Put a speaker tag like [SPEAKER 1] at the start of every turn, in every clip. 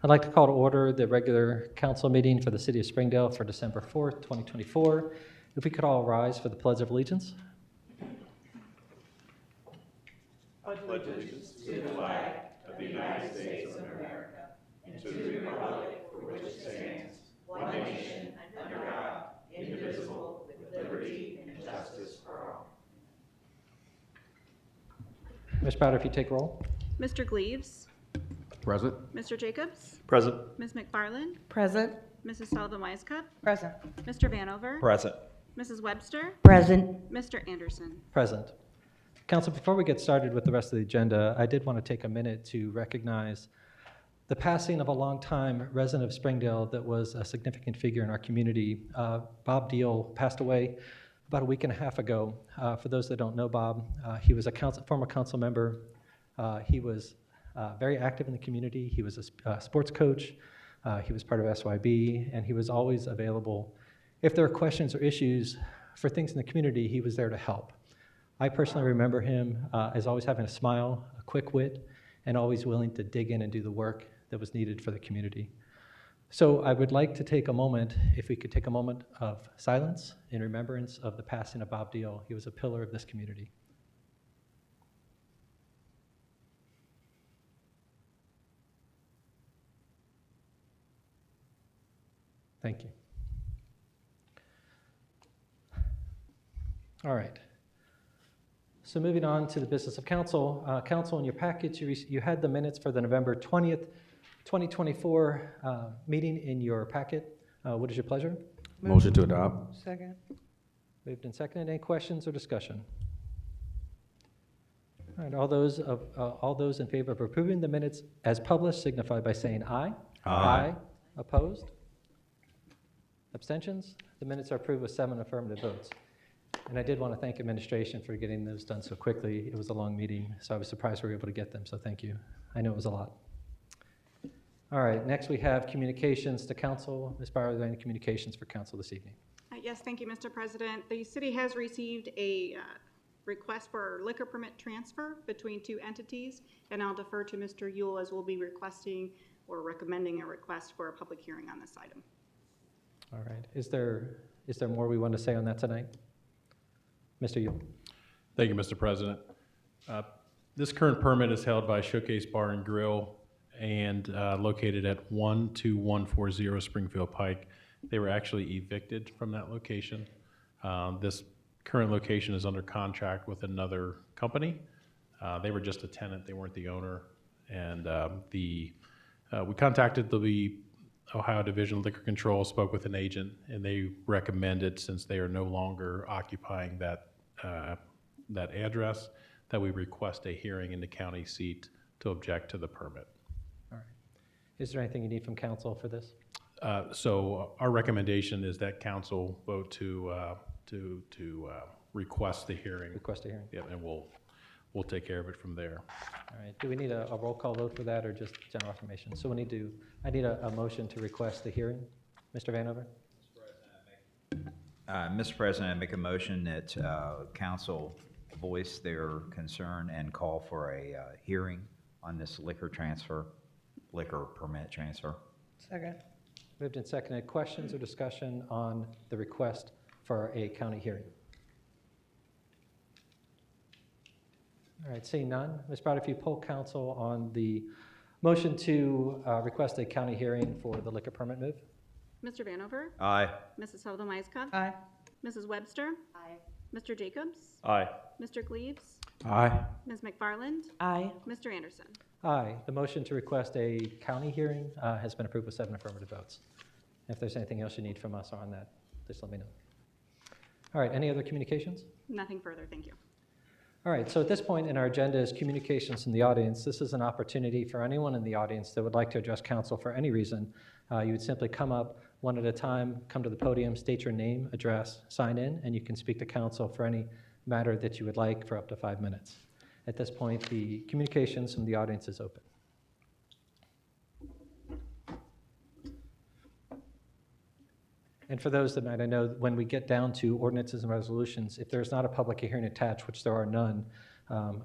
[SPEAKER 1] I'd like to call to order the regular council meeting for the City of Springdale for December 4th, 2024. If we could all rise for the Pledge of Allegiance.
[SPEAKER 2] I pledge allegiance to the flag of the United States of America and to the republic for which it stands, one nation, under God, indivisible, with liberty and justice for all.
[SPEAKER 1] Ms. Browder, if you take roll.
[SPEAKER 3] Mr. Gleaves.
[SPEAKER 4] Present.
[SPEAKER 3] Mr. Jacobs.
[SPEAKER 4] Present.
[SPEAKER 3] Ms. McFarland.
[SPEAKER 5] Present.
[SPEAKER 3] Mrs. Sullivan-Wisecup.
[SPEAKER 5] Present.
[SPEAKER 3] Mr. Vanover.
[SPEAKER 4] Present.
[SPEAKER 3] Mrs. Webster.
[SPEAKER 5] Present.
[SPEAKER 3] Mr. Anderson.
[SPEAKER 1] Present. Council, before we get started with the rest of the agenda, I did want to take a minute to recognize the passing of a longtime resident of Springdale that was a significant figure in our community. Bob Deal passed away about a week and a half ago. For those that don't know Bob, he was a former council member. He was very active in the community. He was a sports coach. He was part of SYB, and he was always available. If there are questions or issues for things in the community, he was there to help. I personally remember him as always having a smile, a quick wit, and always willing to dig in and do the work that was needed for the community. So I would like to take a moment, if we could take a moment of silence in remembrance of the passing of Bob Deal. He was a pillar of this community. Thank you. All right. So moving on to the business of council. Council, in your package, you had the minutes for the November 20th, 2024 meeting in your packet. What is your pleasure?
[SPEAKER 4] Motion to adopt.
[SPEAKER 5] Second.
[SPEAKER 1] Moved and seconded. Any questions or discussion? All right. All those in favor of approving the minutes as published signify by saying aye.
[SPEAKER 4] Aye.
[SPEAKER 1] Opposed? Abstentions? The minutes are approved with 7 affirmative votes. And I did want to thank administration for getting those done so quickly. It was a long meeting, so I was surprised we were able to get them, so thank you. I know it was a lot. All right, next we have communications to council. Ms. Bauer, are there any communications for council this evening?
[SPEAKER 3] Yes, thank you, Mr. President. The city has received a request for liquor permit transfer between two entities, and I'll defer to Mr. Yule as we'll be requesting or recommending a request for a public hearing on this item.
[SPEAKER 1] All right, is there more we want to say on that tonight? Mr. Yule.
[SPEAKER 6] Thank you, Mr. President. This current permit is held by Showcase Bar and Grill and located at 12140 Springfield Pike. They were actually evicted from that location. This current location is under contract with another company. They were just a tenant, they weren't the owner. And we contacted the Ohio Division of Liquor Control, spoke with an agent, and they recommended, since they are no longer occupying that address, that we request a hearing in the county seat to object to the permit.
[SPEAKER 1] All right. Is there anything you need from council for this?
[SPEAKER 6] So our recommendation is that council vote to request the hearing.
[SPEAKER 1] Request a hearing?
[SPEAKER 6] Yep, and we'll take care of it from there.
[SPEAKER 1] All right. Do we need a roll call vote for that or just general affirmation? So I need a motion to request the hearing. Mr. Vanover?
[SPEAKER 7] Mr. President, I make a motion that council voice their concern and call for a hearing on this liquor permit transfer.
[SPEAKER 5] Second.
[SPEAKER 1] Moved and seconded. Questions or discussion on the request for a county hearing? All right, seeing none. Ms. Brown, if you poll council on the motion to request a county hearing for the liquor permit move.
[SPEAKER 3] Mr. Vanover.
[SPEAKER 7] Aye.
[SPEAKER 3] Mrs. Sullivan-Wisecup.
[SPEAKER 5] Aye.
[SPEAKER 3] Mrs. Webster.
[SPEAKER 5] Aye.
[SPEAKER 3] Mr. Jacobs.
[SPEAKER 4] Aye.
[SPEAKER 3] Mr. Gleaves.
[SPEAKER 4] Aye.
[SPEAKER 3] Ms. McFarland.
[SPEAKER 5] Aye.
[SPEAKER 3] Mr. Anderson.
[SPEAKER 1] Aye. The motion to request a county hearing has been approved with 7 affirmative votes. If there's anything else you need from us on that, just let me know. All right, any other communications?
[SPEAKER 3] Nothing further, thank you.
[SPEAKER 1] All right, so at this point in our agenda is communications from the audience. This is an opportunity for anyone in the audience that would like to address council for any reason. You would simply come up one at a time, come to the podium, state your name, address, sign in, and you can speak to council for any matter that you would like for up to 5 minutes. At this point, the communications from the audience is open. And for those that might not know, when we get down to ordinances and resolutions, if there's not a public hearing attached, which there are none,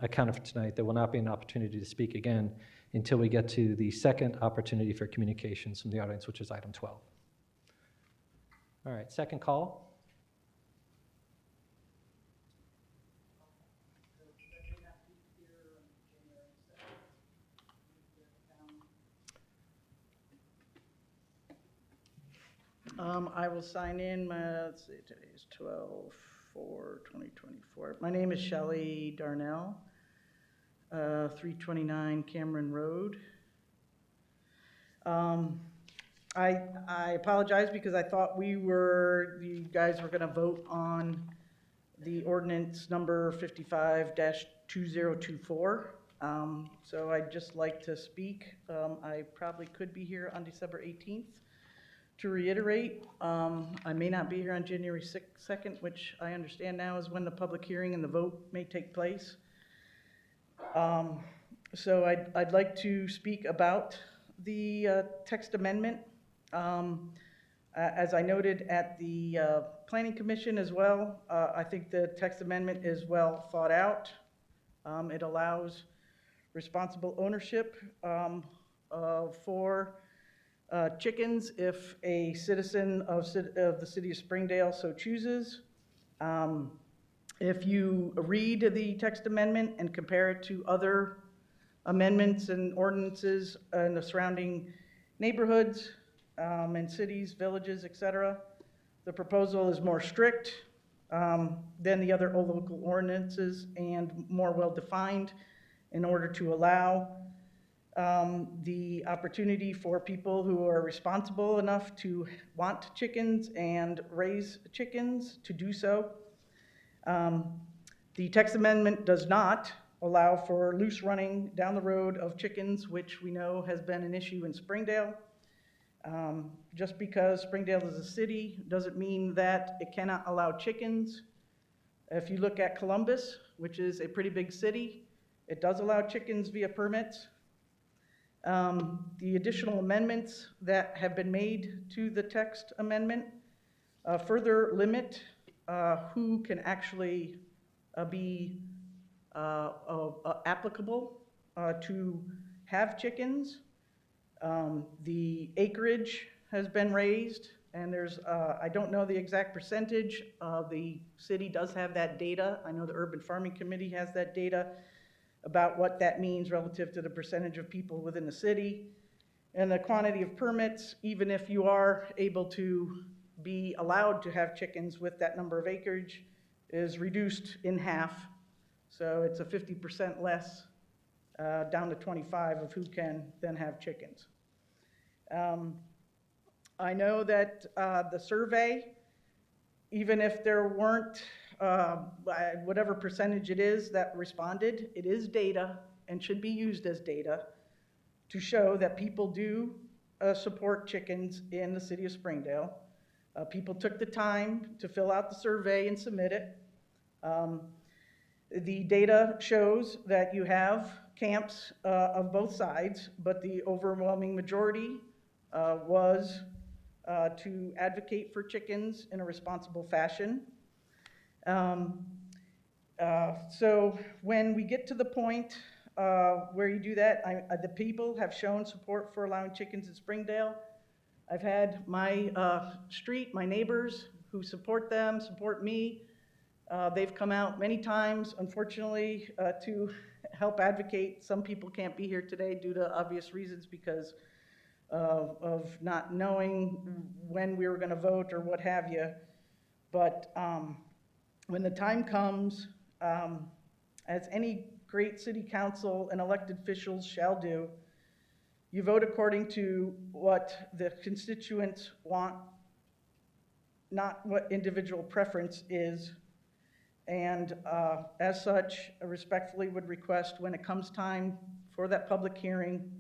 [SPEAKER 1] accounted for tonight, there will not be an opportunity to speak again. until we get to the second opportunity for communications from the audience, which is item 12. All right, second call.
[SPEAKER 2] I will sign in, let's see, today's 12/4/2024. My name is Shelley Darnell, 329 Cameron Road. I apologize because I thought you guys were gonna vote on the ordinance number 55-2024. So I'd just like to speak. I probably could be here on December 18th. To reiterate, I may not be here on January 2nd, which I understand now is when the public hearing and the vote may take place. So I'd like to speak about the text amendment. As I noted at the Planning Commission as well, I think the text amendment is well thought out. It allows responsible ownership for chickens if a citizen of the city of Springdale so chooses. If you read the text amendment and compare it to other amendments and ordinances in the surrounding neighborhoods and cities, villages, etc., the proposal is more strict than the other local ordinances and more well-defined in order to allow the opportunity for people who are responsible enough to want chickens and raise chickens to do so. The text amendment does not allow for loose running down the road of chickens, which we know has been an issue in Springdale. Just because Springdale is a city doesn't mean that it cannot allow chickens. If you look at Columbus, which is a pretty big city, it does allow chickens via permits. The additional amendments that have been made to the text amendment further limit who can actually be applicable to have chickens. The acreage has been raised, and there's, I don't know the exact percentage. The city does have that data. I know the Urban Farming Committee has that data about what that means relative to the percentage of people within the city. And the quantity of permits, even if you are able to be allowed to have chickens with that number of acreage, is reduced in half. So it's a 50% less, down to 25 of who can then have chickens. I know that the survey, even if there weren't whatever percentage it is that responded, it is data and should be used as data to show that people do support chickens in the city of Springdale. People took the time to fill out the survey and submit it. The data shows that you have camps of both sides, but the overwhelming majority was to advocate for chickens in a responsible fashion. So when we get to the point where you do that, the people have shown support for allowing chickens in Springdale. I've had my street, my neighbors who support them, support me. They've come out many times, unfortunately, to help advocate. Some people can't be here today due to obvious reasons because of not knowing when we were going to vote or what have you. But when the time comes, as any great city council and elected officials shall do, you vote according to what the constituents want, not what individual preference is. And as such, I respectfully would request when it comes time for that public hearing,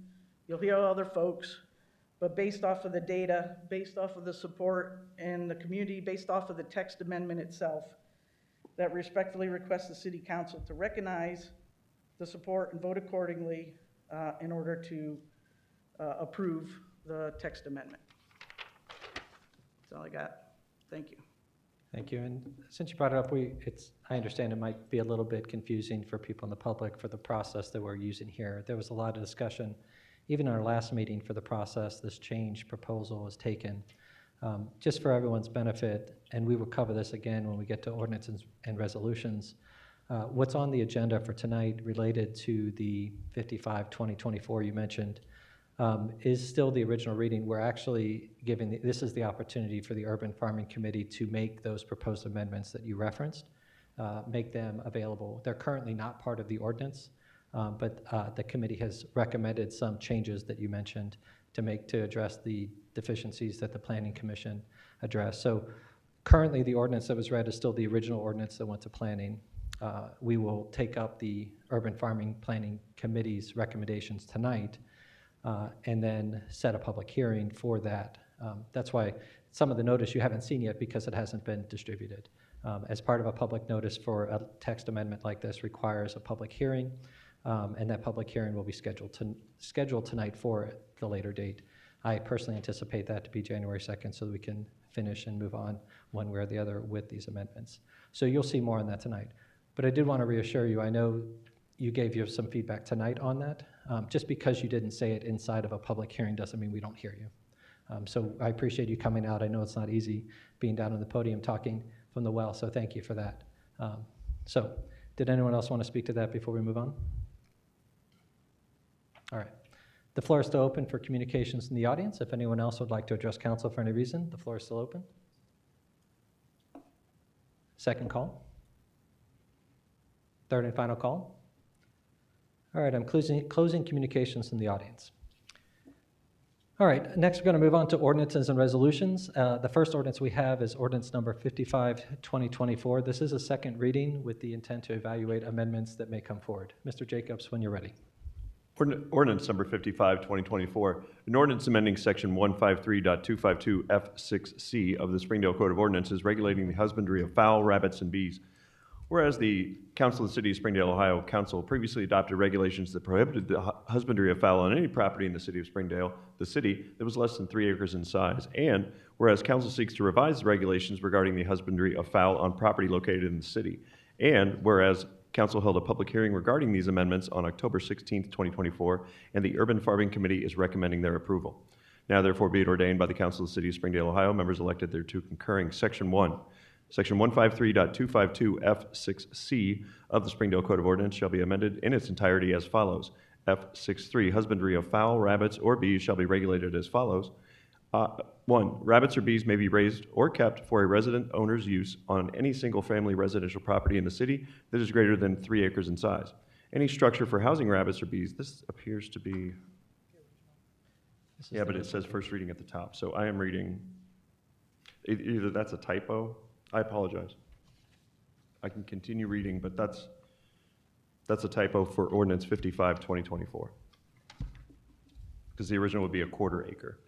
[SPEAKER 2] you'll hear other folks, but based off of the data, based off of the support in the community, based off of the text amendment itself, that respectfully request the city council to recognize the support and vote accordingly in order to approve the text amendment. That's all I got. Thank you.
[SPEAKER 1] Thank you. And since you brought it up, I understand it might be a little bit confusing for people in the public for the process that we're using here. There was a lot of discussion, even in our last meeting for the process, this change proposal was taken. Just for everyone's benefit, and we will cover this again when we get to ordinances and resolutions, what's on the agenda for tonight related to the 55-2024 you mentioned is still the original reading. We're actually giving, this is the opportunity for the Urban Farming Committee to make those proposed amendments that you referenced, make them available. They're currently not part of the ordinance, but the committee has recommended some changes that you mentioned to address the deficiencies that the Planning Commission addressed. So currently the ordinance that was read is still the original ordinance that went to planning. We will take up the Urban Farming Planning Committee's recommendations tonight and then set a public hearing for that. That's why some of the notice you haven't seen yet because it hasn't been distributed. As part of a public notice for a text amendment like this requires a public hearing, and that public hearing will be scheduled tonight for the later date. I personally anticipate that to be January 2nd so that we can finish and move on one way or the other with these amendments. So you'll see more on that tonight. But I did want to reassure you, I know you gave you some feedback tonight on that. Just because you didn't say it inside of a public hearing doesn't mean we don't hear you. So I appreciate you coming out. I know it's not easy being down on the podium talking from the well, so thank you for that. So did anyone else want to speak to that before we move on? All right. The floor is still open for communications in the audience. If anyone else would like to address council for any reason, the floor is still open. Second call. Third and final call. All right, I'm closing communications in the audience. All right, next we're going to move on to ordinances and resolutions. The first ordinance we have is ordinance number 55-2024. This is a second reading with the intent to evaluate amendments that may come forward. Mr. Jacobs, when you're ready.
[SPEAKER 2] Ordinance number 55-2024, an ordinance amending section 153.252F6C of the Springdale Code of Ordinances regulating the husbandry of fowl, rabbits, and bees. Whereas the Council of the City of Springdale, Ohio Council previously adopted regulations that prohibited the husbandry of fowl on any property in the City of Springdale, the city, that was less than 3 acres in size. And whereas Council seeks to revise the regulations regarding the husbandry of fowl on property located in the city. And whereas Council held a public hearing regarding these amendments on October 16, 2024, and the Urban Farming Committee is recommending their approval. Now therefore be it ordained by the Council of the City of Springdale, Ohio, members elected thereto concurring, Section 1. Section 153.252F6C of the Springdale Code of Ordinance shall be amended in its entirety as follows. F6.3, husbandry of fowl, rabbits, or bees shall be regulated as follows. 1. Rabbits or bees may be raised or kept for a resident owner's use on any single-family residential property in the city that is greater than 3 acres in size. Any structure for housing rabbits or bees, this appears to be, yeah, but it says first reading at the top, so I am reading, either that's a typo, I apologize. I can continue reading, but that's a typo for ordinance 55-2024. Because the original would be a quarter acre.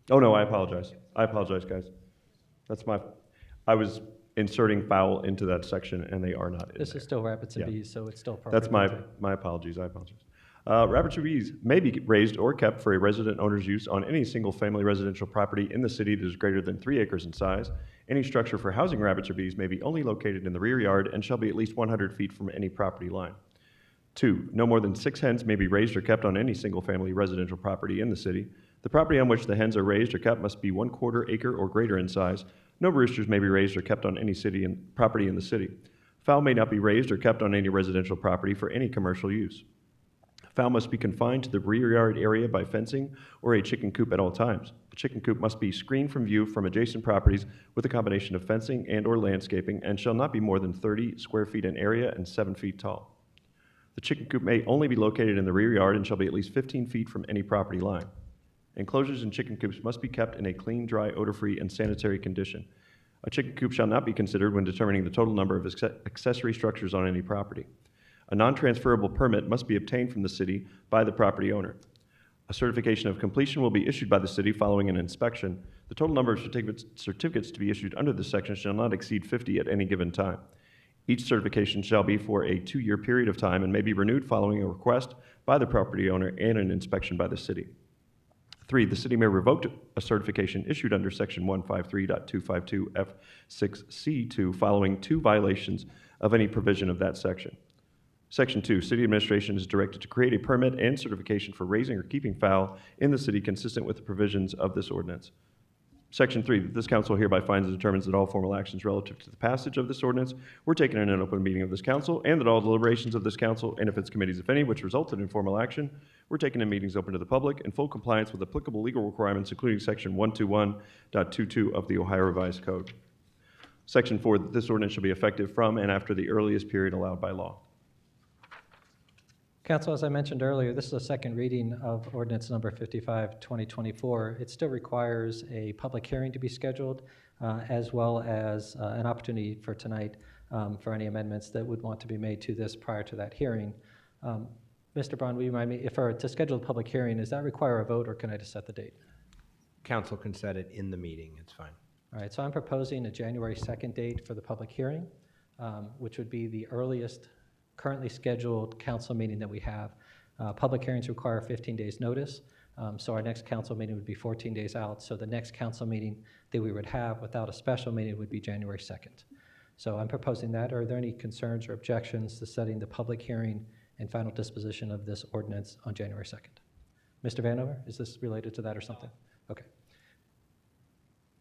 [SPEAKER 2] Oh no, I apologize. I apologize, guys. That's I was inserting fowl into that section and they are not in
[SPEAKER 1] This
[SPEAKER 2] there.
[SPEAKER 1] is still rabbits and
[SPEAKER 2] Yeah.
[SPEAKER 1] bees, so it's still part
[SPEAKER 2] That's
[SPEAKER 1] of
[SPEAKER 2] my apologies, I apologize. Rabbits or bees may be raised or kept for a resident owner's use on any single-family residential property in the city that is greater than 3 acres in size. Any structure for housing rabbits or bees may be only located in the rear yard and shall be at least 100 feet from any property line. 2, no more than 6 hens may be raised or kept on any single-family residential property in the city. The property on which the hens are raised or kept must be 1/4 acre or greater in size. No roosters may be raised or kept on any property in the city. Fowl may not be raised or kept on any residential property for any commercial use. Fowl must be confined to the rear yard area by fencing or a chicken coop at all times. The chicken coop must be screened from view from adjacent properties with a combination of fencing and/or landscaping and shall not be more than 30 square feet in area and 7 feet tall. The chicken coop may only be located in the rear yard and shall be at least 15 feet from any property line. Enclosures in chicken coops must be kept in a clean, dry, odor-free, and sanitary condition. A chicken coop shall not be considered when determining the total number of accessory structures on any property. A non-transferable permit must be obtained from the city by the property owner. A certification of completion will be issued by the city following an inspection. The total number of certificates to be issued under this section shall not exceed 50 at any given time. Each certification shall be for a 2-year period of time and may be renewed following a request by the property owner and an inspection by the city.
[SPEAKER 5] 3, the city may revoke a certification issued under Section 153.252F6C2 following 2 violations of any provision of that section. Section 2, city administration is directed to create a permit and certification for raising or keeping fowl in the city consistent with the provisions of this ordinance. Section 3, that this council hereby finds and determines that all formal actions relative to the passage of this ordinance were taken in an open meeting of this council, and that all deliberations of this council, and of its committees, if any, which resulted in formal action, were taken in meetings open to the public in full compliance with applicable legal requirements, including Section 121.22 of the Ohio Revised Code. Section 4, that this ordinance shall be effective from and after the earliest period allowed by law.
[SPEAKER 1] Council, as I mentioned earlier, this is a second reading of ordinance number 55, 2024. It still requires a public hearing to be scheduled, as well as an opportunity for tonight for any amendments that would want to be made to this prior to that hearing. Mr. Braun, will you remind me, if to schedule a public hearing, does that require a vote, or can I just set the date?
[SPEAKER 8] Council can set it in the meeting, it's fine.
[SPEAKER 1] All right, so I'm proposing a January 2nd date for the public hearing, which would be the earliest currently scheduled council meeting that we have. Public hearings require 15 days notice, so our next council meeting would be 14 days out. So the next council meeting that we would have without a special meeting would be January 2nd. So I'm proposing that. Are there any concerns or objections to setting the public hearing and final disposition of this ordinance on January 2nd? Mr. Vanover, is this related to that or something? Okay.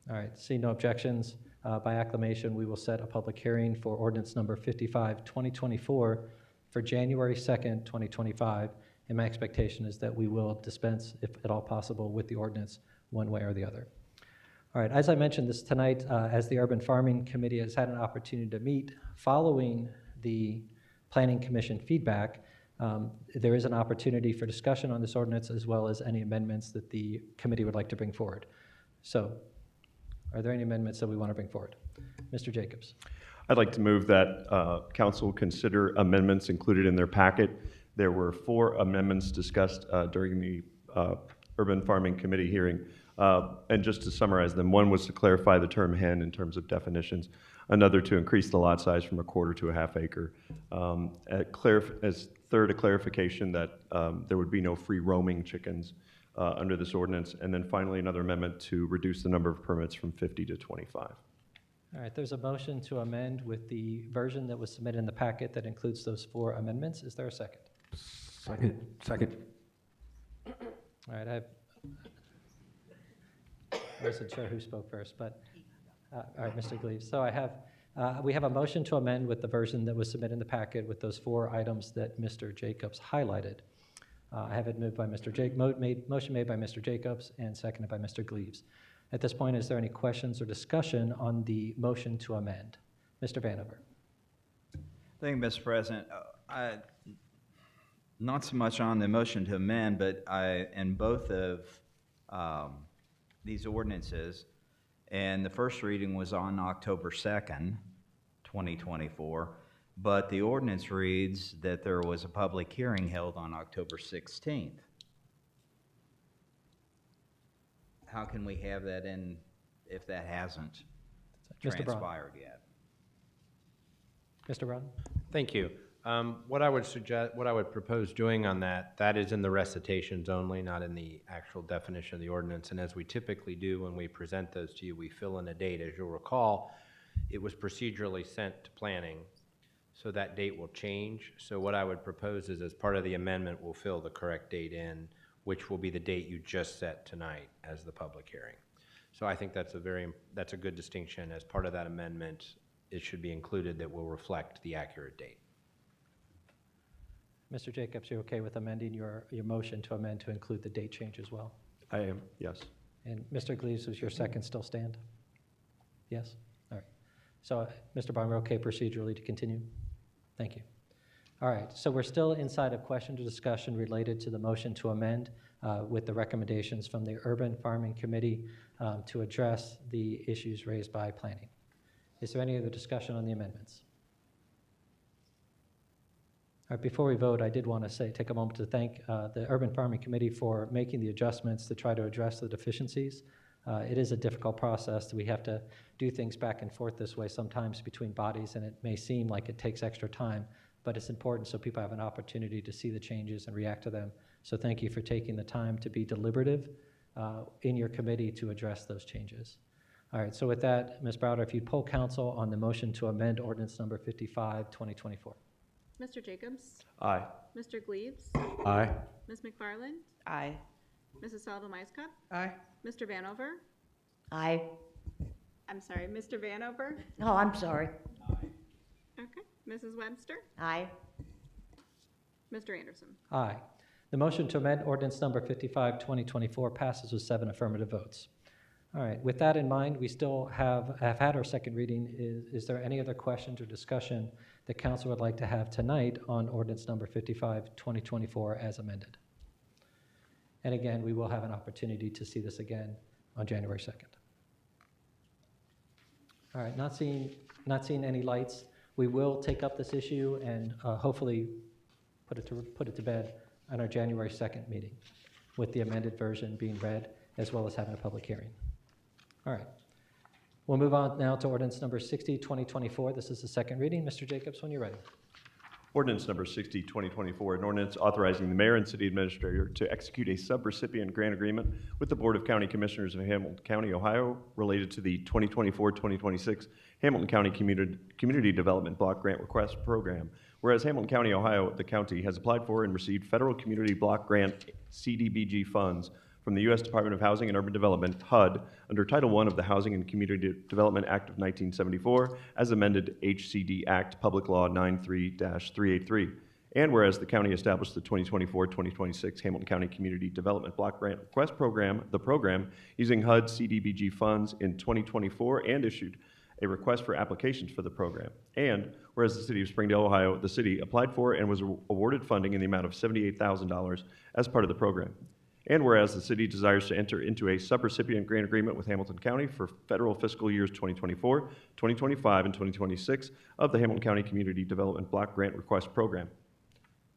[SPEAKER 1] All right, seeing no objections, by acclamation, we will set a public hearing for ordinance number 55, 2024 for January 2nd, 2025. And my expectation is that we will dispense, if at all possible, with the ordinance one way or the other. All right, as I mentioned this tonight, as the Urban Farming Committee has had an opportunity to meet following the Planning Commission feedback, there is an opportunity for discussion on this ordinance as well as any amendments that the committee would like to bring forward. So, are there any amendments that we want to bring forward? Mr. Jacobs.
[SPEAKER 5] I'd like to move that council consider amendments included in their packet. There were 4 amendments discussed during the Urban Farming Committee hearing. And just to summarize them, one was to clarify the term hen in terms of definitions, another to increase the lot size from 1/4 to 1/2 acre. As third, a clarification that there would be no free roaming chickens under this ordinance, and then finally another amendment to reduce the number of permits from 50 to 25.
[SPEAKER 1] All right, there's a motion to amend with the version that was submitted in the packet that includes those 4 amendments. Is there a second?
[SPEAKER 4] Second.
[SPEAKER 1] All right, I wasn't sure who spoke first, but all right, Mr. Gleaves. So we have a motion to amend with the version that was submitted in the packet with those 4 items that Mr. Jacobs highlighted. I have it moved by Mr. Motion made by Mr. Jacobs and seconded by Mr. Gleaves. At this point, is there any questions or discussion on the motion to amend? Mr. Vanover.
[SPEAKER 7] Thank you, Mr. President. Not so much on the motion to amend, but in both of these ordinances, and the first reading was on October 2nd, 2024. But the ordinance reads that there was a public hearing held on October 16th. How can we have that in if that hasn't transpired yet?
[SPEAKER 1] Mr. Brown?
[SPEAKER 8] Thank you. What I would propose doing on that is in the recitations only, not in the actual definition of the ordinance. And as we typically do when we present those to you, we fill in a date. As you'll recall, it was procedurally sent to planning, so that date will change. So what I would propose is, as part of the amendment, we'll fill the correct date in, which will be the date you just set tonight as the public hearing. So I think that's a good distinction. As part of that amendment, it should be included that will reflect the accurate date.
[SPEAKER 1] Mr. Jacobs, you're okay with amending your motion to amend to include the date change as well?
[SPEAKER 5] I am, yes.
[SPEAKER 1] And Mr. Gleaves, does your second still stand? Yes? All right. So, Mr. Barn, we're okay procedurally to continue? Thank you. All right, so we're still inside of question to discussion related to the motion to amend with the recommendations from the Urban Farming Committee to address the issues raised by planning. Is there any other discussion on the amendments? All right, before we vote, I did want to take a moment to thank the Urban Farming Committee for making the adjustments to try to address the deficiencies. It is a difficult process. We have to do things back and forth this way sometimes between bodies, and it may seem like it takes extra time, but it's important so people have an opportunity to see the changes and react to them. So thank you for taking the time to be deliberative in your committee to address those changes. All right, so with that, Ms. Browder, if you'd poll council on the motion to amend ordinance number 55, 2024.
[SPEAKER 3] Mr. Jacobs?
[SPEAKER 5] Aye.
[SPEAKER 3] Mr. Gleaves?
[SPEAKER 4] Aye.
[SPEAKER 3] Ms. McFarland?
[SPEAKER 2] Aye.
[SPEAKER 3] Mrs. Sullivan Meiskop?
[SPEAKER 2] Aye.
[SPEAKER 3] Mr. Vanover?
[SPEAKER 9] Aye.
[SPEAKER 3] I'm sorry, Mr. Vanover?
[SPEAKER 9] Oh, I'm sorry.
[SPEAKER 3] Okay. Mrs. Webster?
[SPEAKER 9] Aye.
[SPEAKER 3] Mr. Anderson?
[SPEAKER 1] Aye. The motion to amend ordinance number 55, 2024 passes with 7 affirmative votes. All right, with that in mind, we still have had our second reading. Is there any other questions or discussion that council would like to have tonight on ordinance number 55, 2024 as amended? And again, we will have an opportunity to see this again on January 2nd. All right, not seeing any lights. We will take up this issue and hopefully put it to bed on our January 2nd meeting with the amended version being read as well as having a public hearing. All right. We'll move on now to ordinance number 60, 2024. This is the second reading. Mr. Jacobs, when you're ready.
[SPEAKER 5] Ordinance number 60, 2024, an ordinance authorizing the mayor and city administrator to execute a subrecipient grant agreement with the Board of County Commissioners of Hamilton County, Ohio, related to the 2024-2026 Hamilton County Community Development Block Grant Request Program. Whereas Hamilton County, Ohio, the county, has applied for and received federal community block grant CDBG funds from the U.S. Department of Housing and Urban Development, HUD, under Title I of the Housing and Community Development Act of 1974, as amended HCD Act, Public Law 93-383. And whereas the county established the 2024-2026 Hamilton County Community Development Block Grant Request Program, the program, using HUD CDBG funds in 2024 and issued a request for applications for the program. And whereas the city of Springdale, Ohio, the city applied for and was awarded funding in the amount of $78,000 as part of the program. And whereas the city desires to enter into a subrecipient grant agreement with Hamilton County for federal fiscal years 2024, 2025, and 2026 of the Hamilton County Community Development Block Grant Request Program.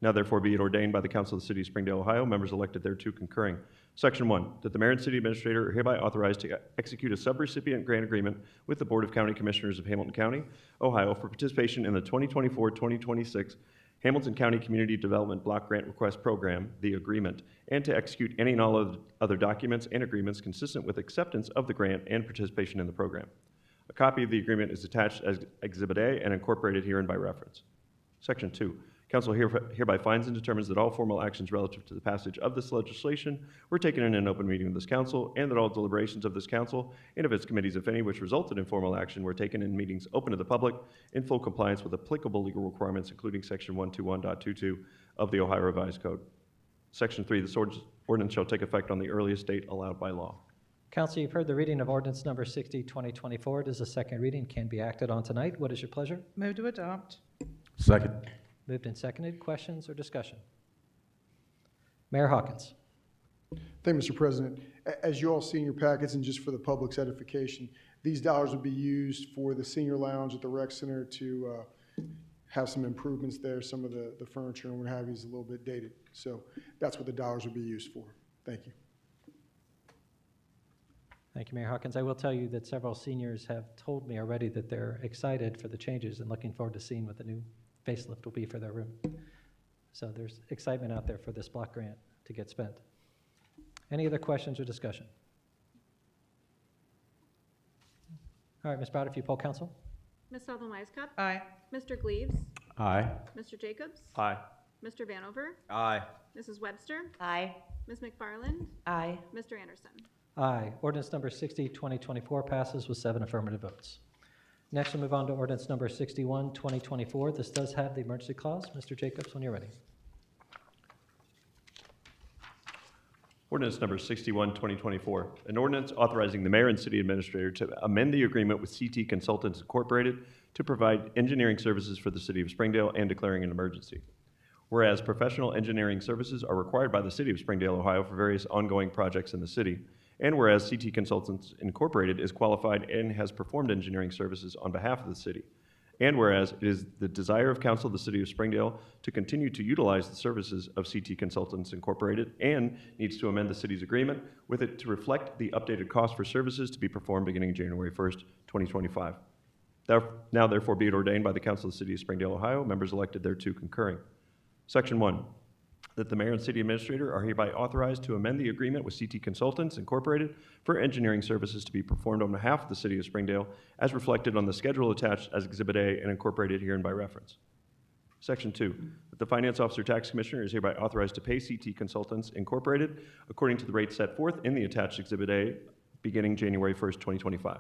[SPEAKER 5] Now therefore be it ordained by the Council of the City of Springdale, Ohio, members elected thereto concurring. Section 1, that the mayor and city administrator are hereby authorized to execute a subrecipient grant agreement with the Board of County Commissioners of Hamilton County, Ohio, for participation in the 2024-2026 Hamilton County Community Development Block Grant Request Program, the agreement, and to execute any and all other documents and agreements consistent with acceptance of the grant and participation in the program. A copy of the agreement is attached as Exhibit A and incorporated herein by reference. Section 2. Council hereby finds and determines that all formal actions relative to the passage of this legislation were taken in an open meeting of this council, and that all deliberations of this council and of its committees, if any, which resulted in formal action, were taken in meetings open to the public in full compliance with applicable legal requirements, including Section 121.22 of the Ohio Revised Code. Section 3, this ordinance shall take effect on the earliest date allowed by law.
[SPEAKER 1] Council, you've heard the reading of ordinance number 60, 2024. It is a second reading, can be acted on tonight. What is your pleasure?
[SPEAKER 2] Move to adopt.
[SPEAKER 4] Second.
[SPEAKER 1] Moved and seconded. Questions or discussion? Mayor Hawkins.
[SPEAKER 10] Thank you, Mr. President. As you all see in your packets, and just for the public's edification, these dollars will be used for the senior lounge at the rec center to have some improvements there. Some of the furniture and what have you is a little bit dated. So that's what the dollars will be used for. Thank you.
[SPEAKER 1] Thank you, Mayor Hawkins. I will tell you that several seniors have told me already that they're excited for the changes and looking forward to seeing what the new facelift will be for their room. So there's excitement out there for this block grant to get spent. Any other questions or discussion? All right, Ms. Browder, if you poll council.
[SPEAKER 3] Ms. Sullivan Meiskop?
[SPEAKER 2] Aye.
[SPEAKER 3] Mr. Gleaves?
[SPEAKER 4] Aye.
[SPEAKER 3] Mr. Jacobs?
[SPEAKER 5] Aye.
[SPEAKER 3] Mr. Vanover?
[SPEAKER 7] Aye.
[SPEAKER 3] Mrs. Webster?
[SPEAKER 9] Aye.
[SPEAKER 3] Ms. McFarland?
[SPEAKER 2] Aye.
[SPEAKER 3] Mr. Anderson?
[SPEAKER 1] Aye. Ordinance number 60, 2024 passes with 7 affirmative votes. Next, we'll move on to ordinance number 61, 2024. This does have the emergency clause. Mr. Jacobs, when you're ready.
[SPEAKER 5] Ordinance number 61, 2024, an ordinance authorizing the mayor and city administrator to amend the agreement with CT Consultants Incorporated to provide engineering services for the city of Springdale and declaring an emergency. Whereas professional engineering services are required by the city of Springdale, Ohio for various ongoing projects in the city, and whereas CT Consultants Incorporated is qualified and has performed engineering services on behalf of the city, and whereas it is the desire of council of the city of Springdale to continue to utilize the services of CT Consultants Incorporated and needs to amend the city's agreement with it to reflect the updated cost for services to be performed beginning January 1st, 2025. Now therefore be it ordained by the council of the city of Springdale, Ohio, members elected thereto concurring. Section 1, that the mayor and city administrator are hereby authorized to amend the agreement with CT Consultants Incorporated for engineering services to be performed on behalf of the city of Springdale as reflected on the schedule attached as Exhibit A and incorporated herein by reference. Section 2, that the finance officer tax commissioner is hereby authorized to pay CT Consultants Incorporated according to the rate set forth in the attached Exhibit A beginning January 1st, 2025.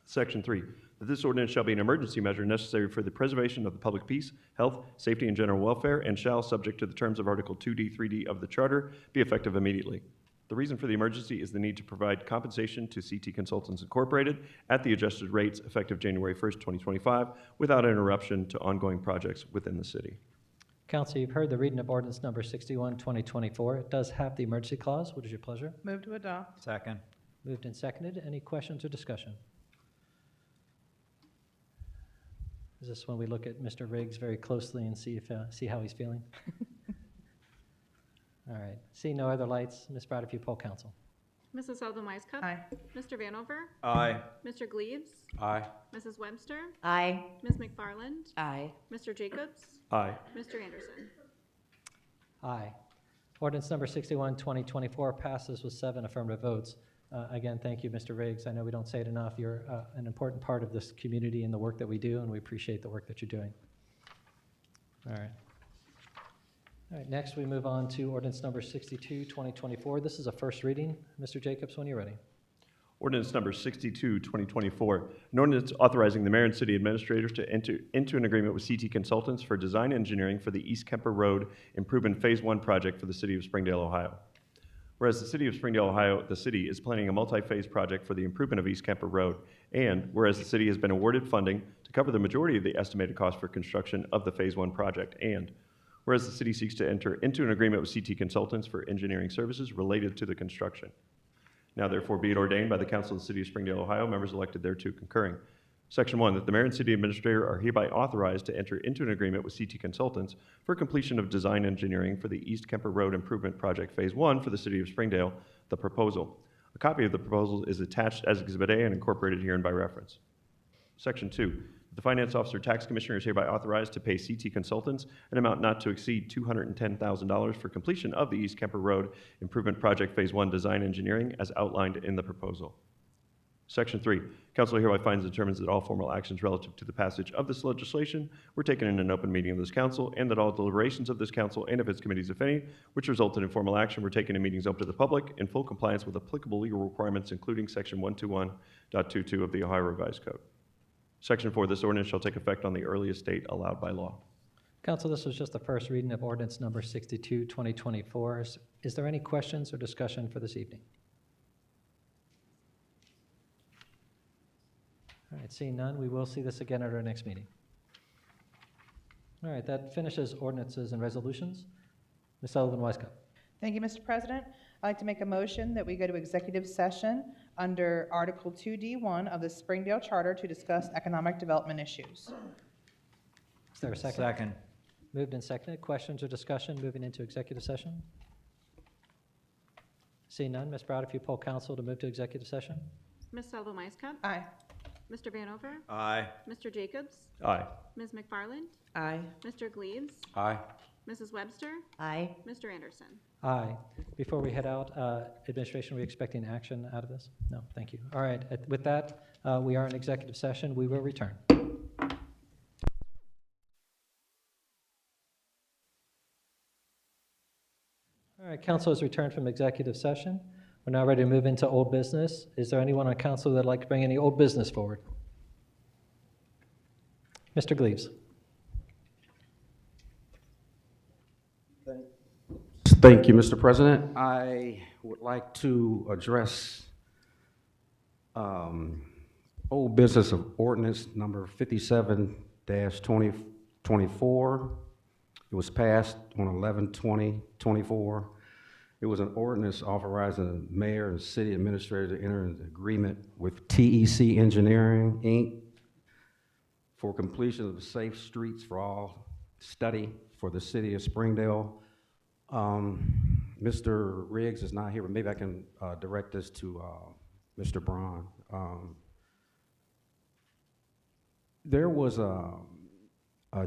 [SPEAKER 5] Section 3, that this ordinance shall be an emergency measure necessary for the preservation of the public peace, health, safety, and general welfare, and shall, subject to the terms of Article 2D, 3D of the Charter, be effective immediately. The reason for the emergency is the need to provide compensation to CT Consultants Incorporated at the adjusted rates effective January 1st, 2025, without interruption to ongoing projects within the city.
[SPEAKER 1] Council, you've heard the reading of ordinance number 61, 2024. It does have the emergency clause. What is your pleasure?
[SPEAKER 2] Move to adopt.
[SPEAKER 7] Second.
[SPEAKER 1] Moved and seconded. Any questions or discussion? Is this when we look at Mr. Riggs very closely and see how he's feeling? All right. Seeing no other lights, Ms. Brown, if you poll council.
[SPEAKER 3] Mrs. Sullivan Wisecup.
[SPEAKER 2] Aye.
[SPEAKER 3] Mr. Vanover.
[SPEAKER 7] Aye.
[SPEAKER 3] Mr. Gleaves.
[SPEAKER 4] Aye.
[SPEAKER 3] Mrs. Webster.
[SPEAKER 9] Aye.
[SPEAKER 3] Ms. McFarland.
[SPEAKER 9] Aye.
[SPEAKER 3] Mr. Jacobs.
[SPEAKER 5] Aye.
[SPEAKER 3] Mr. Anderson.
[SPEAKER 1] Aye. Ordinance number 61, 2024 passes with 7 affirmative votes. Again, thank you, Mr. Riggs. I know we don't say it enough. You're an important part of this community and the work that we do, and we appreciate the work that you're doing. All right. All right, next we move on to ordinance number 62, 2024. This is a first reading. Mr. Jacobs, when you're ready.
[SPEAKER 5] Ordinance number 62, 2024, an ordinance authorizing the mayor and city administrators to enter into an agreement with CT Consultants for design engineering for the East Kemper Road Improvement Phase 1 project for the city of Springdale, Ohio. Whereas the city of Springdale, Ohio, the city is planning a multi-phase project for the improvement of East Kemper Road, and whereas the city has been awarded funding to cover the majority of the estimated cost for construction of the Phase 1 project, and whereas the city seeks to enter into an agreement with CT Consultants for engineering services related to the construction. Now therefore be it ordained by the Council of the City of Springdale, Ohio, members elected thereto concurring. Section 1, that the mayor and city administrator are hereby authorized to enter into an agreement with CT Consultants for completion of design engineering for the East Kemper Road Improvement Project Phase 1 for the city of Springdale, the proposal. A copy of the proposal is attached as Exhibit A and incorporated herein by reference. Section 2, the finance officer tax commissioner is hereby authorized to pay CT Consultants an amount not to exceed $210,000 for completion of the East Kemper Road Improvement Project Phase 1 design engineering as outlined in the proposal. Section 3, council hereby finds and determines that all formal actions relative to the passage of this legislation were taken in an open meeting of this council, and that all deliberations of this council and of its committees, if any, which resulted in formal action were taken in meetings open to the public in full compliance with applicable legal requirements, including Section 121.22 of the Ohio Revised Code. Section 4, this ordinance shall take effect on the earliest date allowed by law.
[SPEAKER 1] Council, this was just the first reading of ordinance number 62, 2024. Is there any questions or discussion for this evening? All right, seeing none, we will see this again at our next meeting. All right, that finishes ordinances and resolutions. Ms. Sullivan Wisecup.
[SPEAKER 2] Thank you, Mr. President. I'd like to make a motion that we go to executive session under Article 2D1 of the Springdale Charter to discuss economic development issues.
[SPEAKER 1] Is there a second?
[SPEAKER 7] Second.
[SPEAKER 1] Moved and seconded. Questions or discussion moving into executive session? Seeing none, Ms. Brown, if you poll council to move to executive session.
[SPEAKER 3] Ms. Sullivan Wisecup.
[SPEAKER 2] Aye.
[SPEAKER 3] Mr. Vanover.
[SPEAKER 7] Aye.
[SPEAKER 3] Mr. Jacobs.
[SPEAKER 5] Aye.
[SPEAKER 3] Ms. McFarland.
[SPEAKER 2] Aye.
[SPEAKER 3] Mr. Gleaves.
[SPEAKER 4] Aye.
[SPEAKER 3] Mrs. Webster.
[SPEAKER 9] Aye.
[SPEAKER 3] Mr. Anderson.
[SPEAKER 1] Aye. Before we head out, administration, are we expecting action out of this? No, thank you. All right, with that, we are in executive session. We will return. All right, council has returned from executive session. We're now ready to move into old business. Is there anyone on council that would like to bring any old business forward? Mr. Gleaves.
[SPEAKER 4] Thank you, Mr. President. I would like to address old business of ordinance number 57-2024. It was passed on 11/20/24. It was an ordinance authorizing the mayor and city administrator to enter into agreement with TEC Engineering, Inc. for completion of the Safe Streets for All study for the city of Springdale. Mr. Riggs is not here, but maybe I can direct this to Mr. Braun. There was a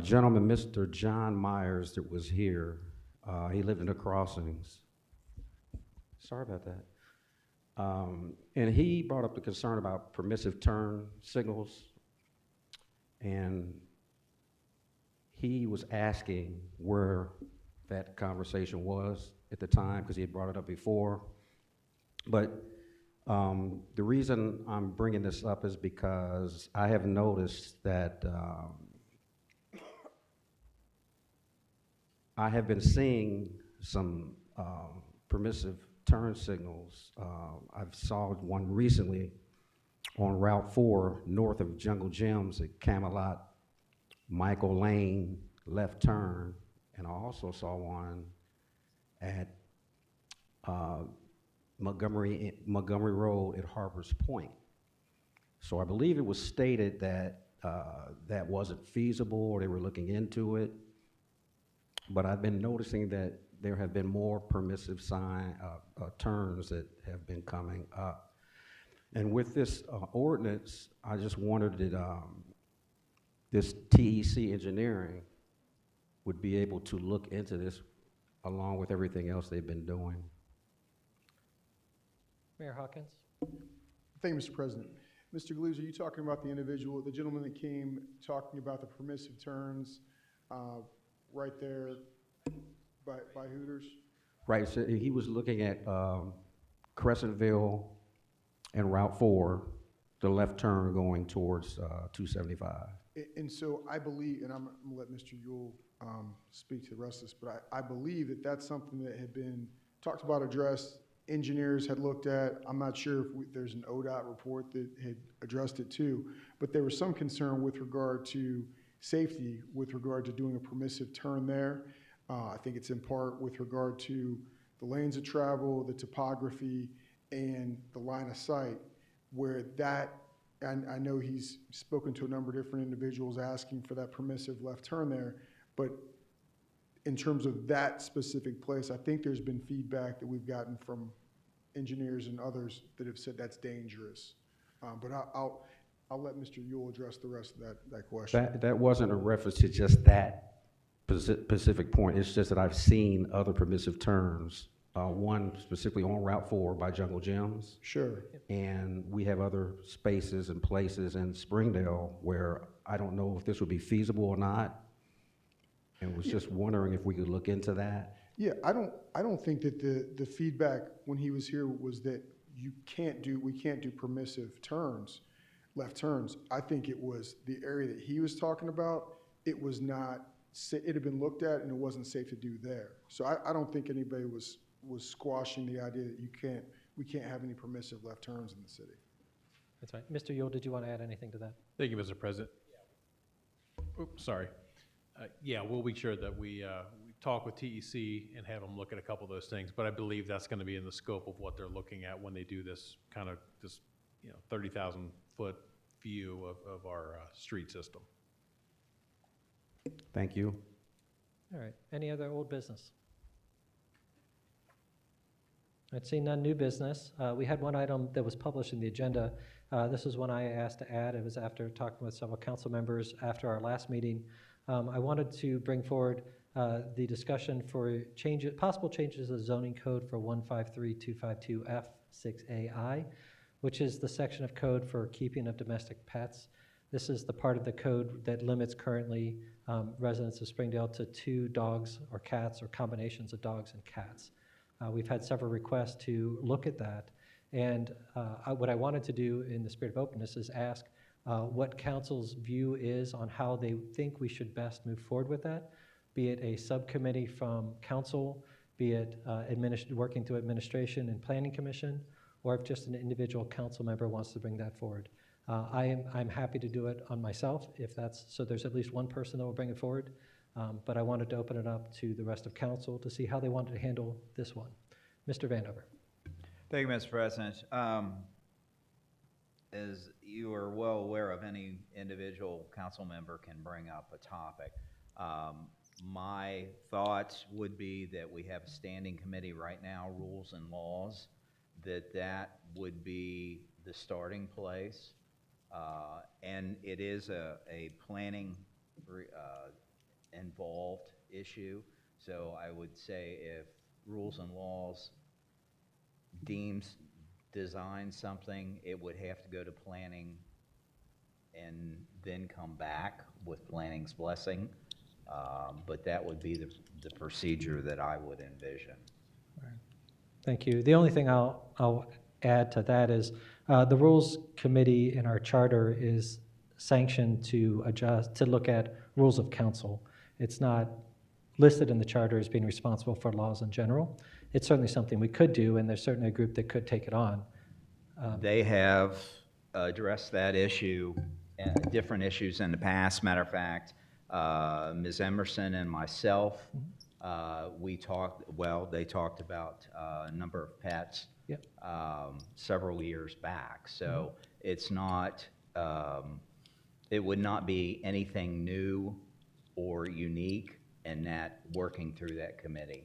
[SPEAKER 4] gentleman, Mr. John Myers, that was here He lived in the crossings. Sorry about that. And he brought up the concern about permissive turn signals. And he was asking where that conversation was at the time, because he had brought it up before. But the reason I'm bringing this up is because I have noticed that I have been seeing some permissive turn signals. I saw one recently on Route 4 north of Jungle Gyms at Camelot, Michael Lane, left turn, and I also saw one at Montgomery Road at Harper's Point. So I believe it was stated that that wasn't feasible, or they were looking into it. But I've been noticing that there have been more permissive turns that have been coming up. And with this ordinance, I just wondered that this TEC engineering would be able to look into this along with everything else they've been doing.
[SPEAKER 1] Mayor Hawkins?
[SPEAKER 10] Thank you, Mr. President. Mr. Galuz, are you talking about the gentleman that came talking about the permissive turns right there by Hooters?
[SPEAKER 4] Right, so he was looking at Crescentville and Route 4, the left turn going towards 275.
[SPEAKER 10] And so I believe, and I'm going to let Mr. Yule speak to the rest of this, but I believe that that's something that had been talked about, addressed, engineers had looked at. I'm not sure if there's an ODOT report that had addressed it too, but there was some concern with regard to safety, with regard to doing a permissive turn there. I think it's in part with regard to the lanes of travel, the topography, and the line of sight, where that, and I know he's spoken to a number of different individuals asking for that permissive left turn there, but in terms of that specific place, I think there's been feedback that we've gotten from engineers and others that have said that's dangerous. But I'll let Mr. Yule address the rest of that question.
[SPEAKER 4] That wasn't a reference to just that specific point. It's just that I've seen other permissive turns, one specifically on Route 4 by Jungle Gyms.
[SPEAKER 10] Sure.
[SPEAKER 4] And we have other spaces and places in Springdale where I don't know if this would be feasible or not. And was just wondering if we could look into that.
[SPEAKER 10] Yeah, I don't think that the feedback when he was here was that we can't do permissive turns, left turns. I think it was the area that he was talking about. It was not. It had been looked at and it wasn't safe to do there. So I don't think anybody was squashing the idea that we can't have any permissive left turns in the city.
[SPEAKER 1] That's right. Mr. Yule, did you want to add anything to that?
[SPEAKER 6] Thank you, Mr. President. Oops, sorry. Yeah, we'll make sure that we talk with TEC and have them look at a couple of those things, but I believe that's going to be in the scope of what they're looking at when they do this kind of 30,000 foot view of our street system.
[SPEAKER 4] Thank you.
[SPEAKER 1] All right. Any other old business? I'd see none new business. We had one item that was published in the agenda. This is one I asked to add. It was after talking with several council members after our last meeting. I wanted to bring forward the discussion for possible changes to the zoning code for 153252F6AI, which is the section of code for keeping of domestic pets. This is the part of the code that limits currently residents of Springdale to 2 dogs or cats or combinations of dogs and cats. We've had several requests to look at that. And what I wanted to do in the spirit of openness is ask what council's view is on how they think we should best move forward with that, be it a subcommittee from council, be it working through administration and planning commission, or if just an individual council member wants to bring that forward. I'm happy to do it on myself if that's, so there's at least one person that will bring it forward. But I wanted to open it up to the rest of council to see how they wanted to handle this one. Mr. Vandover.
[SPEAKER 7] Thank you, Mr. President. As you are well aware of, any individual council member can bring up a topic. My thoughts would be that we have a standing committee right now, rules and laws, that would be the starting place. And it is a planning involved issue. So I would say if rules and laws design something, it would have to go to planning and then come back with planning's blessing. But that would be the procedure that I would envision.
[SPEAKER 1] Thank you. The only thing I'll add to that is the Rules Committee in our charter is sanctioned to look at rules of council. It's not listed in the charter as being responsible for laws in general. It's certainly something we could do, and there's certainly a group that could take it on.
[SPEAKER 7] They have addressed that issue, different issues in the past. Matter of fact, Ms. Emerson and myself, they talked about a number of pets
[SPEAKER 1] Yep.
[SPEAKER 7] several years back. So it's not, it would not be anything new or unique in that working through that committee.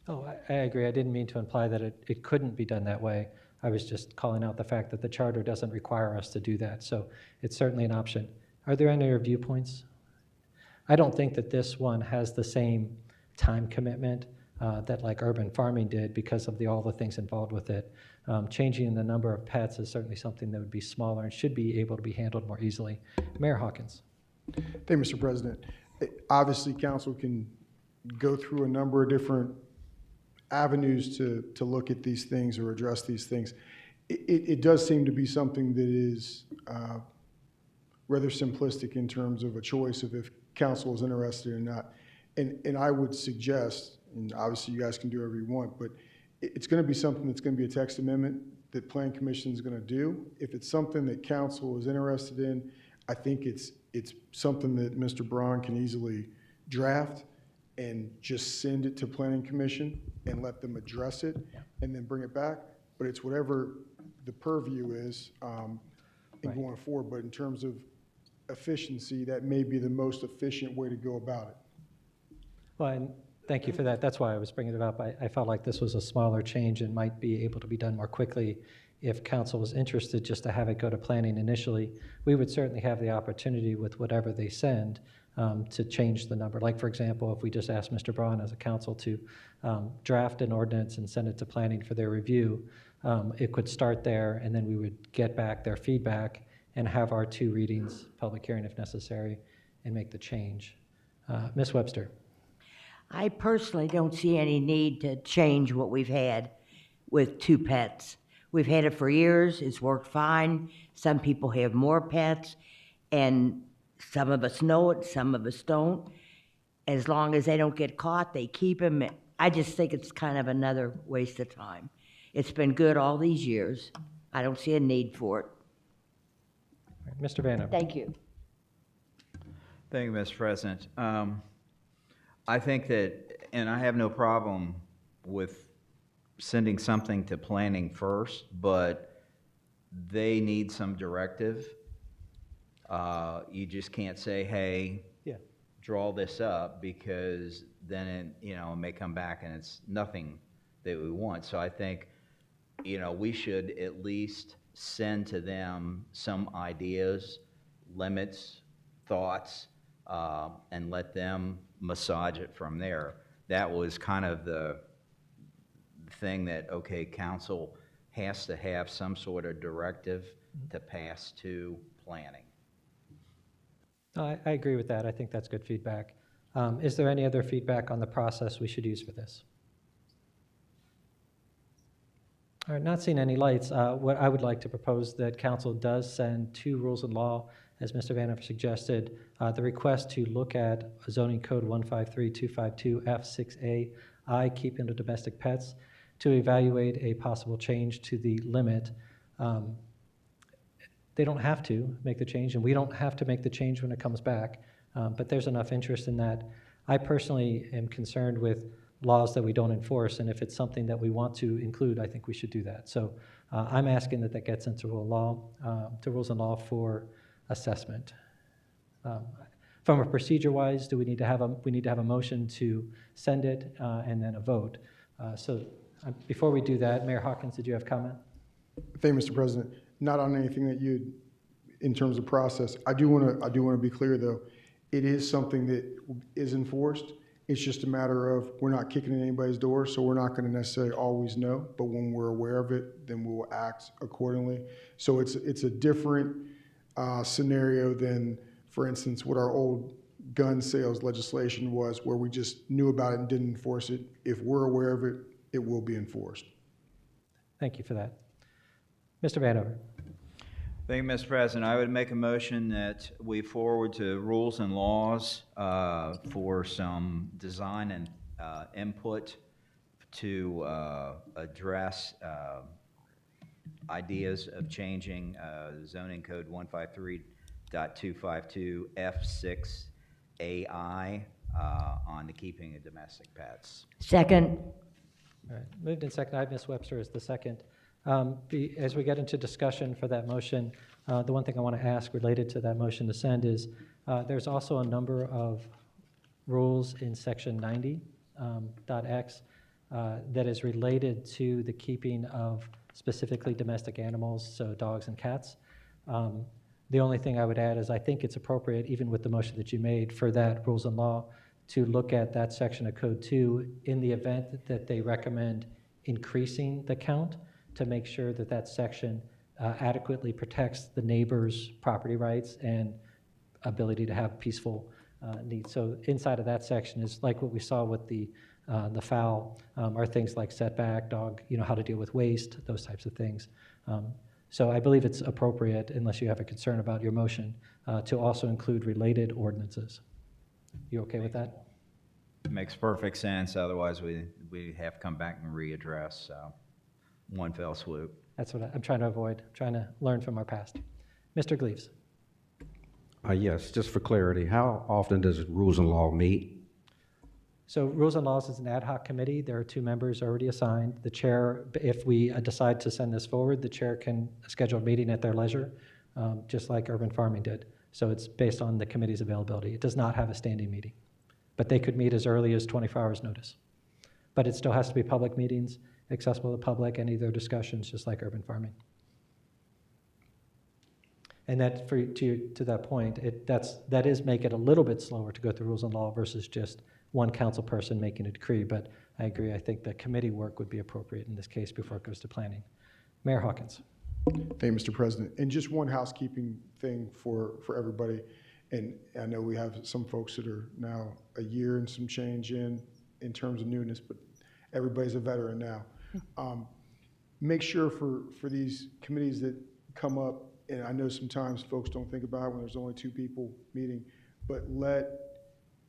[SPEAKER 1] Oh, I agree. I didn't mean to imply that it couldn't be done that way. I was just calling out the fact that the charter doesn't require us to do that. So it's certainly an option. Are there any other viewpoints? I don't think that this one has the same time commitment that like urban farming did because of all the things involved with it. Changing the number of pets is certainly something that would be smaller and should be able to be handled more easily. Mayor Hawkins.
[SPEAKER 10] Thank you, Mr. President. Obviously, council can go through a number of different avenues to look at these things or address these things. It does seem to be something that is rather simplistic in terms of a choice of if council is interested or not. And I would suggest, and obviously you guys can do whatever you want, but it's going to be something that's going to be a text amendment that Plan Commission is going to do. If it's something that council is interested in, I think it's something that Mr. Braun can easily draft and just send it to Planning Commission and let them address it and then bring it back. But it's whatever the purview is in going forward. But in terms of efficiency, that may be the most efficient way to go about it.
[SPEAKER 1] Well, and thank you for that. That's why I was bringing it up. I felt like this was a smaller change and might be able to be done more quickly. If council was interested just to have it go to planning initially, we would certainly have the opportunity with whatever they send to change the number. Like, for example, if we just asked Mr. Braun as a council to draft an ordinance and send it to planning for their review, it could start there, and then we would get back their feedback and have our 2 readings, public hearing if necessary, and make the change. Ms. Webster.
[SPEAKER 9] I personally don't see any need to change what we've had with 2 pets. We've had it for years, it's worked fine. Some people have more pets, and some of us know it, some of us don't. As long as they don't get caught, they keep them. I just think it's kind of another waste of time. It's been good all these years. I don't see a need for it.
[SPEAKER 1] Mr. Vanna.
[SPEAKER 9] Thank you.
[SPEAKER 7] Thank you, Mr. President. I think that, and I have no problem with sending something to planning first, but they need some directive. You just can't say, hey, draw this up, because then it may come back and it's nothing that we want. So I think, we should at least send to them some ideas, limits, thoughts, and let them massage it from there. That was kind of the thing that, okay, council has to have some sort of directive to pass to planning.
[SPEAKER 1] I agree with that. I think that's good feedback. Is there any other feedback on the process we should use for this? All right, not seeing any lights. What I would like to propose that council does send 2 rules of law, as Mr. Vanover suggested, the request to look at zoning code 153252 F6A, I, keeping of domestic pets, to evaluate a possible change to the limit. They don't have to make the change, and we don't have to make the change when it comes back, but there's enough interest in that. I personally am concerned with laws that we don't enforce, and if it's something that we want to include, I think we should do that. So I'm asking that gets into rules and law for assessment. From a procedure-wise, do we need to have a motion to send it and then a vote? Before we do that, Mayor Hawkins, did you have comment?
[SPEAKER 10] Thank you, Mr. President. Not on anything that you, in terms of process. I do want to be clear, though. It is something that is enforced It's just a matter of, we're not kicking in anybody's door, so we're not going to necessarily always know, but when we're aware of it, then we'll act accordingly. So it's a different scenario than, for instance, what our old gun sales legislation was, where we just knew about it and didn't enforce it. If we're aware of it, it will be enforced.
[SPEAKER 1] Thank you for that. Mr. Vanover.
[SPEAKER 7] Thank you, Mr. President. I would make a motion that we forward to Rules and Laws for some design and input to address ideas of changing zoning code 153.252 F6AI on the keeping of domestic pets.
[SPEAKER 9] Second.
[SPEAKER 1] All right, moved and seconded. Ms. Webster is the second. As we get into discussion for that motion, the one thing I want to ask related to that motion to send is there's also a number of rules in section 90.x that is related to the keeping of specifically domestic animals, so dogs and cats. The only thing I would add is I think it's appropriate, even with the motion that you made for that rules and law, to look at that section of code 2 in the event that they recommend increasing the count, to make sure that that section adequately protects the neighbor's property rights and ability to have peaceful needs. So inside of that section is like what we saw with the fowl, are things like setback, dog, how to deal with waste, those types of things. So I believe it's appropriate, unless you have a concern about your motion, to also include related ordinances. You okay with that?
[SPEAKER 7] Makes perfect sense. Otherwise, we have to come back and readdress one fell swoop.
[SPEAKER 1] That's what I'm trying to avoid, trying to learn from our past. Mr. Gleaves.
[SPEAKER 4] Yes, just for clarity, how often does Rules and Law meet?
[SPEAKER 1] So Rules and Laws is an ad hoc committee. There are 2 members already assigned. The chair, if we decide to send this forward, the chair can schedule a meeting at their leisure, just like urban farming did. So it's based on the committee's availability. It does not have a standing meeting, but they could meet as early as 24 hours notice. But it still has to be public meetings, accessible to the public, any of their discussions, just like urban farming. And that, to that point, that is make it a little bit slower to go through Rules and Law versus just one council person making a decree. But I agree, I think the committee work would be appropriate in this case before it goes to planning. Mayor Hawkins.
[SPEAKER 10] Thank you, Mr. President. And just one housekeeping thing for everybody. And I know we have some folks that are now a year and some change in terms of newness, but everybody's a veteran now. Make sure for these committees that come up, and I know sometimes folks don't think about it when there's only 2 people meeting, but let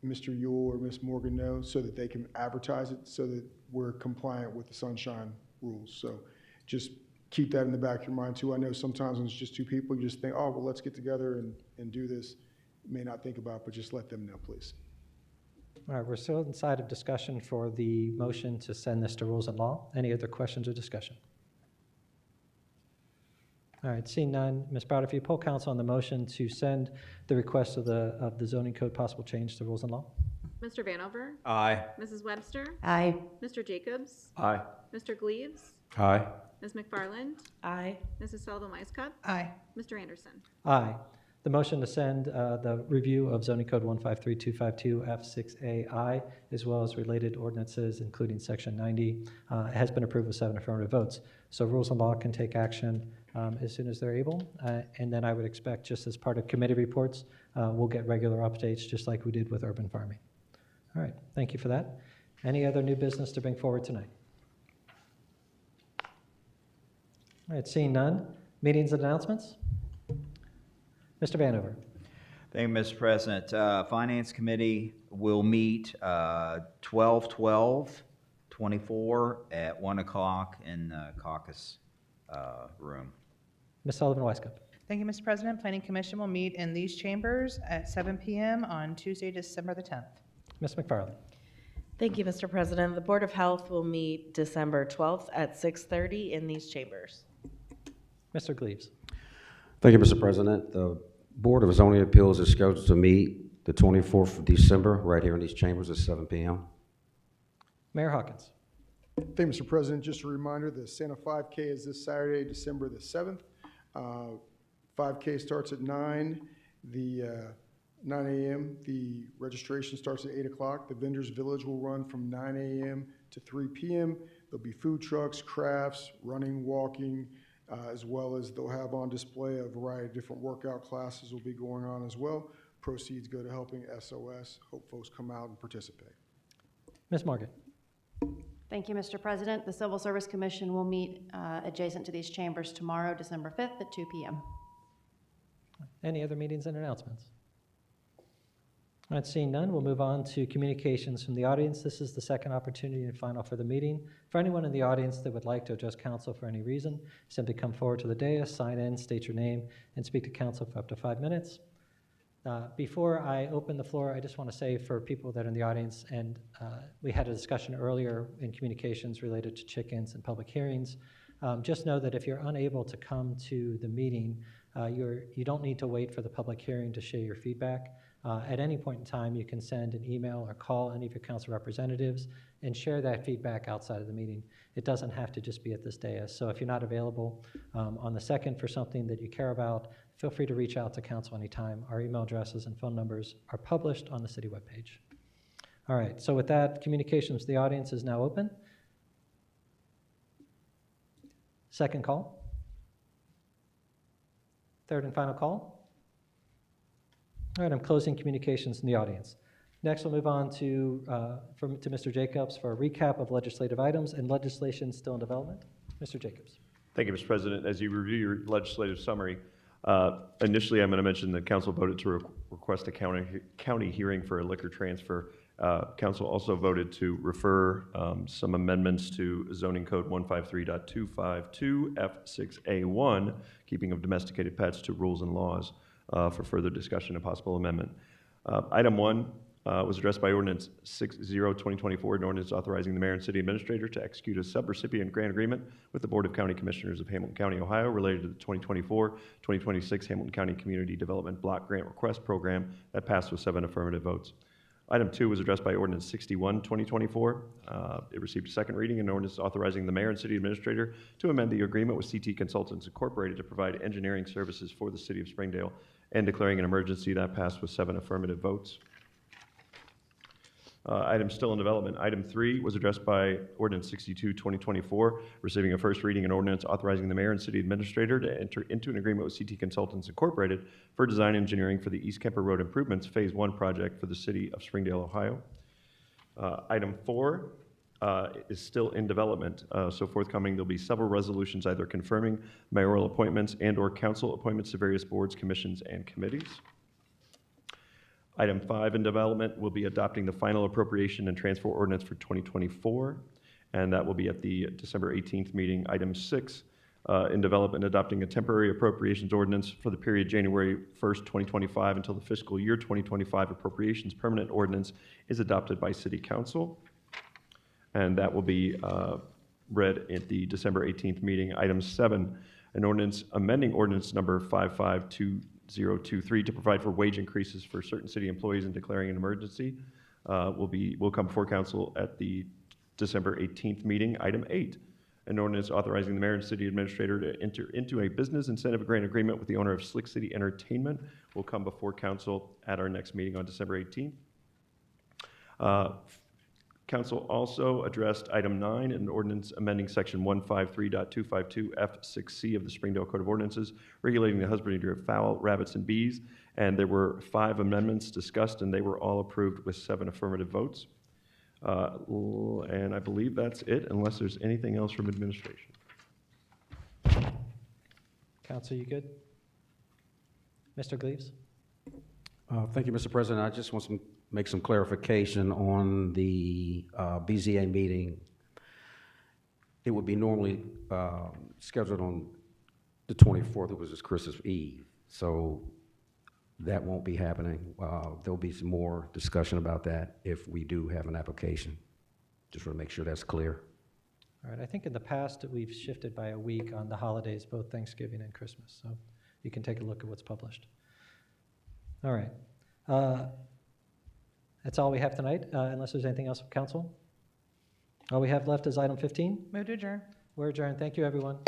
[SPEAKER 10] Mr. Yule or Ms. Morgan know so that they can advertise it so that we're compliant with the sunshine rules. So just keep that in the back of your mind too. I know sometimes when it's just 2 people, you just think, oh, well, let's get together and do this. You may not think about it, but just let them know, please.
[SPEAKER 1] All right, we're still inside of discussion for the motion to send this to Rules and Law. Any other questions or discussion? All right, seeing none, Ms. Browder, if you poll council on the motion to send the request of the zoning code possible change to Rules and Law.
[SPEAKER 2] Mr. Vanover?
[SPEAKER 7] Aye.
[SPEAKER 2] Mrs. Webster?
[SPEAKER 9] Aye.
[SPEAKER 2] Mr. Jacobs?
[SPEAKER 5] Aye.
[SPEAKER 2] Mr. Gleaves?
[SPEAKER 4] Aye.
[SPEAKER 2] Ms. McFarland?
[SPEAKER 9] Aye.
[SPEAKER 2] Mrs. Sullivan Weisskopf?
[SPEAKER 9] Aye.
[SPEAKER 2] Mr. Anderson?
[SPEAKER 1] Aye. The motion to send the review of zoning code 153.252 F6AI, as well as related ordinances, including section 90, has been approved with 7 affirmative votes. So Rules and Law can take action as soon as they're able. And then I would expect, just as part of committee reports, we'll get regular updates, just like we did with urban farming. All right, thank you for that. Any other new business to bring forward tonight? All right, seeing none. Meetings and announcements? Mr. Vanover.
[SPEAKER 7] Thank you, Mr. President. Finance Committee will meet 12/12/24 at 1 o'clock in the caucus room.
[SPEAKER 1] Ms. Sullivan Weisskopf.
[SPEAKER 11] Thank you, Mr. President. Planning Commission will meet in these chambers at 7 p.m. on Tuesday, December the 10th.
[SPEAKER 1] Ms. McFarland.
[SPEAKER 12] Thank you, Mr. President. The Board of Health will meet December 12th at 6:30 in these chambers.
[SPEAKER 1] Mr. Gleaves.
[SPEAKER 4] Thank you, Mr. President. The Board of Zoning Appeals is scheduled to meet the 24th of December right here in these chambers at 7 p.m.
[SPEAKER 1] Mayor Hawkins.
[SPEAKER 10] Thank you, Mr. President. Just a reminder, the Santa 5K is this Saturday, December the 7th. 5K starts at 9. The 9 a.m. The registration starts at 8 o'clock. The Vendors Village will run from 9 a.m. to 3 p.m. There'll be food trucks, crafts, running, walking, as well as they'll have on display a variety of different workout classes will be going on as well. Proceeds go to helping SOS. Hope folks come out and participate.
[SPEAKER 1] Ms. Morgan.
[SPEAKER 2] Thank you, Mr. President. The Civil Service Commission will meet adjacent to these chambers tomorrow, December 5th at 2 p.m.
[SPEAKER 1] Any other meetings and announcements? All right, seeing none, we'll move on to communications from the audience. This is the second opportunity and final for the meeting. For anyone in the audience that would like to address council for any reason, simply come forward to the dais, sign in, state your name, and speak to council for up to 5 minutes. Before I open the floor, I just want to say for people that are in the audience, and we had a discussion earlier in communications related to chickens and public hearings, just know that if you're unable to come to the meeting, you don't need to wait for the public hearing to share your feedback. At any point in time, you can send an email or call any of your council representatives and share that feedback outside of the meeting. It doesn't have to just be at this dais. So if you're not available on the 2nd for something that you care about, feel free to reach out to council anytime. Our email addresses and phone numbers are published on the city webpage. All right, so with that, communications to the audience is now open. Second call. Third and final call. All right, I'm closing communications in the audience. Next, we'll move on to Mr. Jacobs for a recap of legislative items and legislation still in development. Mr. Jacobs.
[SPEAKER 5] Thank you, Mr. President. As you review your legislative summary, initially I'm going to mention that council voted to request a county hearing for a liquor transfer. Council also voted to refer some amendments to zoning code 153.252 F6A1, keeping of domesticated pets, to rules and laws for further discussion and possible amendment. Item 1 was addressed by Ordinance 60-2024, an ordinance authorizing the mayor and city administrator to execute a subrecipient grant agreement with the Board of County Commissioners of Hamilton County, Ohio, related to the 2024-2026 Hamilton County Community Development Block Grant Request Program that passed with 7 affirmative votes. Item 2 was addressed by Ordinance 61-2024. It received a second reading, an ordinance authorizing the mayor and city administrator to amend the agreement with CT Consultants Incorporated to provide engineering services for the city of Springdale and declaring an emergency. That passed with 7 affirmative votes. Item still in development. Item 3 was addressed by Ordinance 62-2024, receiving a first reading, an ordinance authorizing the mayor and city administrator to enter into an agreement with CT Consultants Incorporated for design engineering for the East Kemper Road Improvements Phase 1 project for the city of Springdale, Ohio. Item 4 is still in development. So forthcoming, there'll be several resolutions either confirming mayoral appointments and or council appointments to various boards, commissions, and committees. Item 5 in development will be adopting the final appropriation and transfer ordinance for 2024, and that will be at the December 18th meeting. Item 6 in development, adopting a temporary appropriations ordinance for the period January 1st, 2025 until the fiscal year 2025 appropriations permanent ordinance is adopted by City Council, and that will be read at the December 18th meeting. Item 7, an ordinance amending ordinance number 552-023 to provide for wage increases for certain city employees and declaring an emergency will come before council at the December 18th meeting. Item 8, an ordinance authorizing the mayor and city administrator to enter into a business incentive grant agreement with the owner of Slick City Entertainment will come before council at our next meeting on December 18th. Council also addressed item 9, an ordinance amending section 153.252 F6C of the Springdale Code of Ordinances, regulating the husbandry of fowl, rabbits, and bees. And there were 5 amendments discussed, and they were all approved with 7 affirmative votes. And I believe that's it, unless there's anything else from administration.
[SPEAKER 1] Council, you good? Mr. Gleaves?
[SPEAKER 4] Thank you, Mr. President. I just want to make some clarification on the BZA meeting. It would be normally scheduled on the 24th, which is Christmas Eve. So that won't be happening. There'll be some more discussion about that if we do have an application. Just want to make sure that's clear.
[SPEAKER 1] All right, I think in the past we've shifted by a week on the holidays, both Thanksgiving and Christmas. So you can take a look at what's published. All right. That's all we have tonight, unless there's anything else from council. All we have left is item 15.
[SPEAKER 11] Move to adjourn.
[SPEAKER 1] We're adjourned. Thank you, everyone.